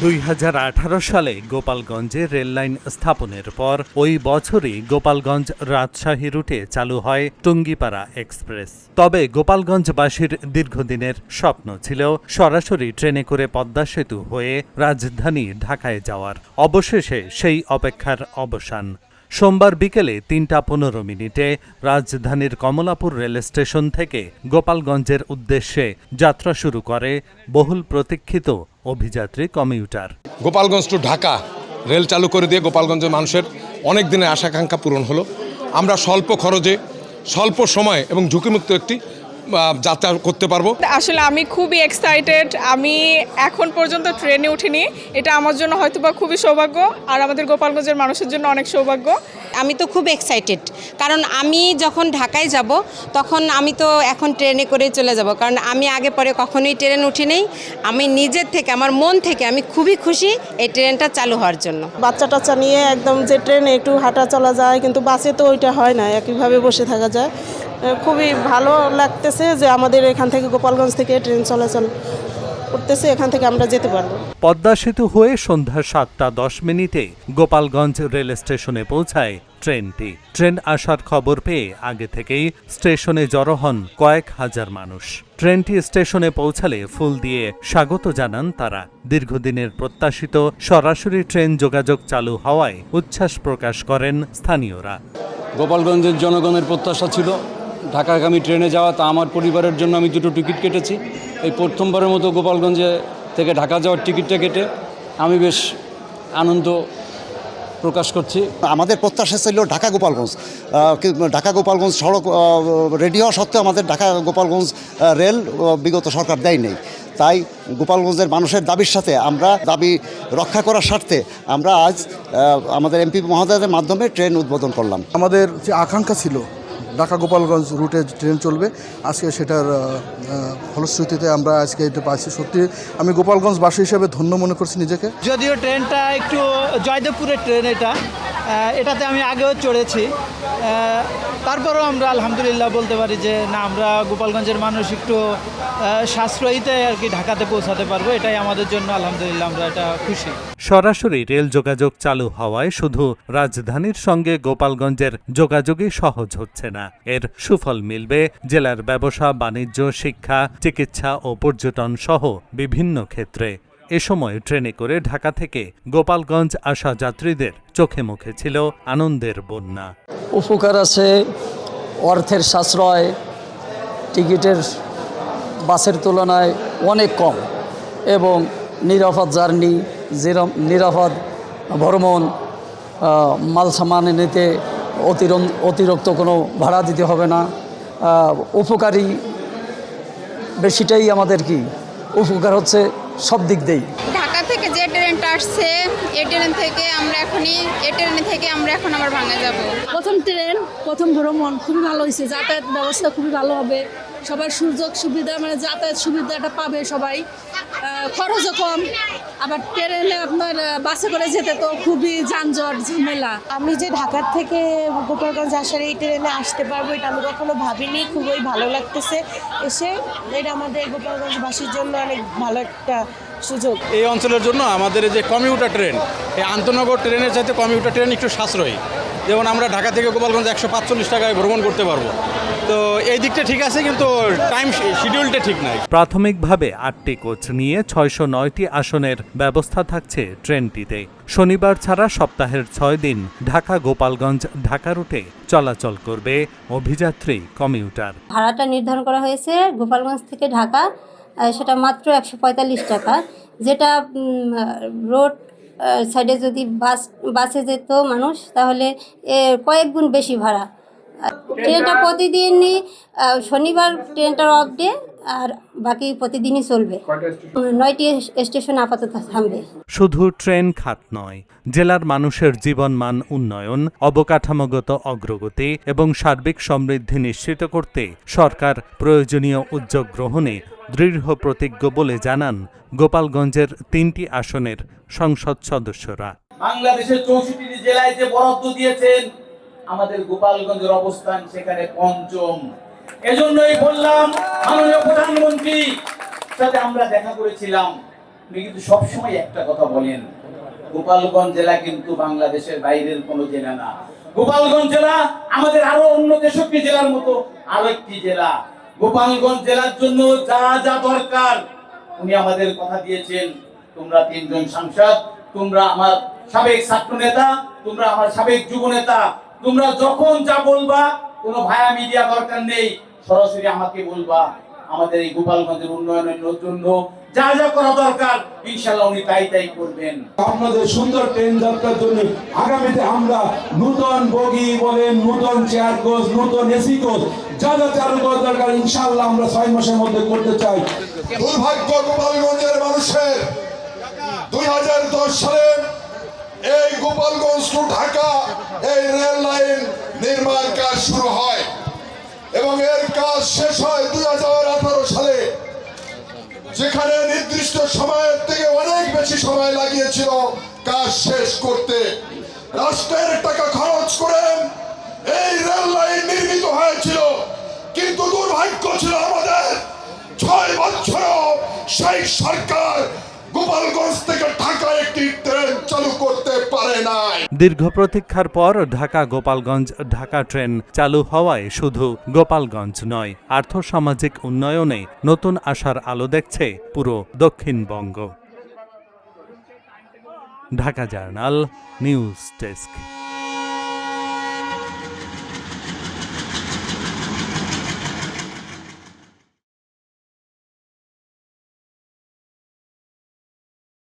2018 সালে গোপালগঞ্জে রেললাইন স্থাপনের পর ওই বছরই গোপালগঞ্জ রাজশাহী রুটে চালু হয় টুঙ্গিপাড়া এক্সপ্রেস। তবে গোপালগঞ্জবাসীর দীর্ঘদিনের স্বপ্ন ছিল সরাসরি ট্রেনে করে পদ্মা সেতু হয়ে রাজধানী ঢাকায় যাওয়ার। অবশেষে সেই অপেক্ষার অবসান। সোমবার বিকেলে 3:15 রাজধানীর কমলাপুর রেল স্টেশন থেকে গোপালগঞ্জের উদ্দেশ্যে যাত্রা শুরু করে বহুল প্রতীক্ষিত অভিযাত্রী commuter. Gopalganj to Dhaka rail চালু করে দিয়ে গোপালগঞ্জের মানুষের অনেক দিনের আশাকাঙ্ক্ষা পূরণ হলো। আমরা স্বল্প খরচে, স্বল্প সময় এবং ঝুঁকিমুক্ত একটি যাত্রা করতে পারবো। আসলে আমি খুবই এক্সাইটেড। আমি এখন পর্যন্ত ট্রেনে উঠিনি, এটা আমার জন্য হয়তোবা খুবই সৌভাগ্য, আর আমাদের গোপালগঞ্জের মানুষের জন্য অনেক সৌভাগ্য। আমি তো খুব এক্সাইটেড, কারণ আমি যখন ঢাকায় যাব তখন আমি তো এখন ট্রেনে করেই চলে যাব, কারণ আমি আগে পরে কখনোই ট্রেন উঠি নেই। আমি নিজের থেকে, আমার মন থেকে আমি খুবই খুশি এই ট্রেনটা চালু হওয়ার জন্য। বাচ্চা টাচ্চা নিয়ে একদম যে ট্রেনে একটু হাঁটা চলা যায়, কিন্তু বাসে তো ওইটা হয় না, একইভাবে বসে থাকা যায়। খুবই ভালো লাগতেছে যে আমাদের এখান থেকে গোপালগঞ্জ থেকে ট্রেন চলাচল করতেছে, এখান থেকে আমরা যেতে পারবো। পদ্মা সেতু হয়ে সন্ধ্যা 7:10 গোপালগঞ্জ রেল স্টেশনে পৌঁছায় ট্রেনটি। ট্রেন আসার খবর পেয়ে আগে থেকেই স্টেশনে জড়ো হন কয়েক হাজার মানুষ। ট্রেনটি স্টেশনে পৌঁছালে ফুল দিয়ে স্বাগত জানান তারা। দীর্ঘদিনের প্রত্যাশিত সরাসরি ট্রেন যোগাযোগ চালু হওয়ায় উচ্ছ্বাস প্রকাশ করেন স্থানীয়রা। গোপালগঞ্জের জনগণের প্রত্যাশা ছিল ঢাকাগামী ট্রেনে যাওয়া, তা আমার পরিবারের জন্য আমি 2টো টিকিট কেটেছি। এই প্রথমবারের মতো গোপালগঞ্জে থেকে ঢাকা যাওয়ার টিকিটটা কেটে আমি বেশ আনন্দ প্রকাশ করছি। আমাদের প্রত্যাশা ছিল ঢাকা গোপালগঞ্জ সড়ক রেডি হওয়া সত্ত্বেও আমাদের ঢাকা গোপালগঞ্জ রেল বিগত সরকার দেয় নেই। তাই গোপালগঞ্জের মানুষের দাবির সাথে আমরা দাবি রক্ষা করার স্বার্থে আমরা আজ আমাদের এমপি মহোদয়দের মাধ্যমে ট্রেন উদ্বোধন করলাম। আমাদের যে আকাঙ্ক্ষা ছিল ঢাকা গোপালগঞ্জ রুটে ট্রেন চলবে, আজকে সেটার ফলশ্রুতিতে আমরা আজকে এটা পাচ্ছি। সত্যি আমি গোপালগঞ্জবাসী হিসেবে ধন্য মনে করছি নিজেকে। যদিও ট্রেনটা একটু জয়দেবপুরের ট্রেন, এটাতে আমি আগেও চড়েছি, তারপরেও আমরা আলহামদুলিল্লাহ বলতে পারি যে না, আমরা গোপালগঞ্জের মানুষ একটু সাশ্রয়ীতে আর কি ঢাকাতে পৌঁছাতে পারবো। এটাই আমাদের জন্য আলহামদুলিল্লাহ আমরা এটা খুশি। সরাসরি রেল যোগাযোগ চালু হওয়ায় শুধু রাজধানীর সঙ্গে গোপালগঞ্জের যোগাযোগই সহজ হচ্ছে না। এর সুফল মিলবে জেলার ব্যবসা, বাণিজ্য, শিক্ষা, চিকিৎসা ও পর্যটন সহ বিভিন্ন ক্ষেত্রে। এ সময় ট্রেনে করে ঢাকা থেকে গোপালগঞ্জ আসা যাত্রীদের চোখে মুখে ছিল আনন্দের বন্যা। উপকার আছে, অর্থের সাশ্রয় টিকিটের বাসের তুলনায় অনেক কম, এবং নিরাপদ জার্নি, নিরাপদ ভ্রমণ, মাল সামান নিতে অতিরিক্ত কোনো ভাড়া দিতে হবে না। উপকারী বেশিটাই আমাদের কি উপকার হচ্ছে সব দিক দিয়েই। ঢাকা থেকে যে ট্রেনটা আসছে, এই ট্রেন থেকে আমরা এখন আবার ভাঙা যাব। প্রথম ট্রেন, প্রথম ভ্রমণ খুবই ভালো হয়েছে। যাতায়াত ব্যবস্থা খুবই ভালো হবে, সবার সুযোগ সুবিধা, মানে যাতায়াত সুবিধাটা পাবে সবাই, খরচও কম। আবার ট্রেনে আপনার বাসে করে যেতে তো খুবই যানজট ঝামেলা। আমি যে ঢাকার থেকে গোপালগঞ্জ আসার এই ট্রেনে আসতে পারবো, এটা আমি কখনো ভাবিনি। খুবই ভালো লাগতেছে এসে, এটা আমাদের গোপালগঞ্জবাসীর জন্য অনেক ভালো একটা সুযোগ। এই অঞ্চলের জন্য আমাদের যে কমিউটার ট্রেন, এই আন্তনগর ট্রেনের সাথে কমিউটার ট্রেন একটু সাশ্রয়ী। যেমন আমরা ঢাকা থেকে গোপালগঞ্জ 145 টাকায় ভ্রমণ করতে পারবো। তো এই দিকটা ঠিক আছে, কিন্তু টাইম শিডিউলটা ঠিক নাই। প্রাথমিকভাবে 8টি কোচ নিয়ে 609টি আসনের ব্যবস্থা থাকছে ট্রেনটিতে। শনিবার ছাড়া সপ্তাহের 6 দিন ঢাকা গোপালগঞ্জ ঢাকা রুটে চলাচল করবে অভিযাত্রী কমিউটার। ভাড়াটা নির্ধারণ করা হয়েছে গোপালগঞ্জ থেকে ঢাকা, সেটা মাত্র 145 টাকা। যেটা রোড সাইডে যদি বাসে যেত মানুষ, তাহলে কয়েক গুণ বেশি ভাড়া। ট্রেনটা প্রতিদিনই, শনিবার ট্রেনটার অফ ডে, আর বাকি প্রতিদিনই চলবে। 9টি স্টেশন আপাতত থামবে। শুধু ট্রেন খাত নয়, জেলার মানুষের জীবনমান উন্নয়ন, অবকাঠামোগত অগ্রগতি এবং সার্বিক সমৃদ্ধি নিশ্চিত করতে সরকার প্রয়োজনীয় উদ্যোগ গ্রহণে দৃঢ় প্রতিজ্ঞ বলে জানান গোপালগঞ্জের 3টি আসনের সংসদ সদস্যরা। বাংলাদেশের 64টি জেলায় যে বরাদ্দ দিয়েছেন, আমাদের গোপালগঞ্জের অবস্থান সেখানে পঞ্চম। এজন্যই বললাম, মাননীয় প্রধানমন্ত্রীর সাথে আমরা দেখা করেছিলাম, উনি কিন্তু সবসময় একটা কথা বলেন, গোপালগঞ্জ জেলা কিন্তু বাংলাদেশের বাইরের কোনো জেলা না। গোপালগঞ্জ জেলা আমাদের আরো অন্য 63 জেলার মতো আরো একটি জেলা। গোপালগঞ্জ জেলার জন্য যা যা দরকার উনি আমাদের কথা দিয়েছেন। তোমরা 3 জন সাংসদ, তোমরা আমার সাবেক ছাত্র নেতা, তোমরা আমার সাবেক যুব নেতা, তোমরা যখন যা বলবা, কোনো ভায়া মিডিয়া দরকার নেই, সরাসরি আমাকে বলবা। আমাদের এই গোপালগঞ্জের উন্নয়নের জন্য যা যা করা দরকার ইনশাআল্লাহ উনি তাই করবেন। আপনাদের সুন্দর ট্রেন যাত্রার জন্য আগামীতে আমরা নতুন বগি বলেন, নতুন চেয়ার কোচ, নতুন এসি কোচ যা যা চালু করা দরকার ইনশাআল্লাহ আমরা 6 মাসের মধ্যে করতে চাই। দুর্ভাগ্য গোপালগঞ্জের মানুষের 2010 সালে এই গোপালগঞ্জ টু ঢাকা এই রেল লাইন নির্মাণ কাজ শুরু হয় এবং এর কাজ শেষ হয় 2018 সালে, যেখানে নির্দিষ্ট সময়ের থেকে অনেক বেশি সময় লাগিয়েছিল কাজ শেষ করতে। রাষ্ট্রের টাকা খরচ করে এই রেল লাইন নির্মিত হয়েছিল, কিন্তু দুর্ভাগ্য ছিল আমাদের 6 বছরও সেই সরকার গোপালগঞ্জ থেকে ঢাকা একটি ট্রেন চালু করতে পারে নাই। দীর্ঘ প্রতীক্ষার পর ঢাকা গোপালগঞ্জ ঢাকা ট্রেন চালু হওয়ায় শুধু গোপালগঞ্জ নয়, আর্থসামাজিক উন্নয়নে নতুন আশার আলো দেখছে পুরো Dakshinbanga. Dhaka journal news desk.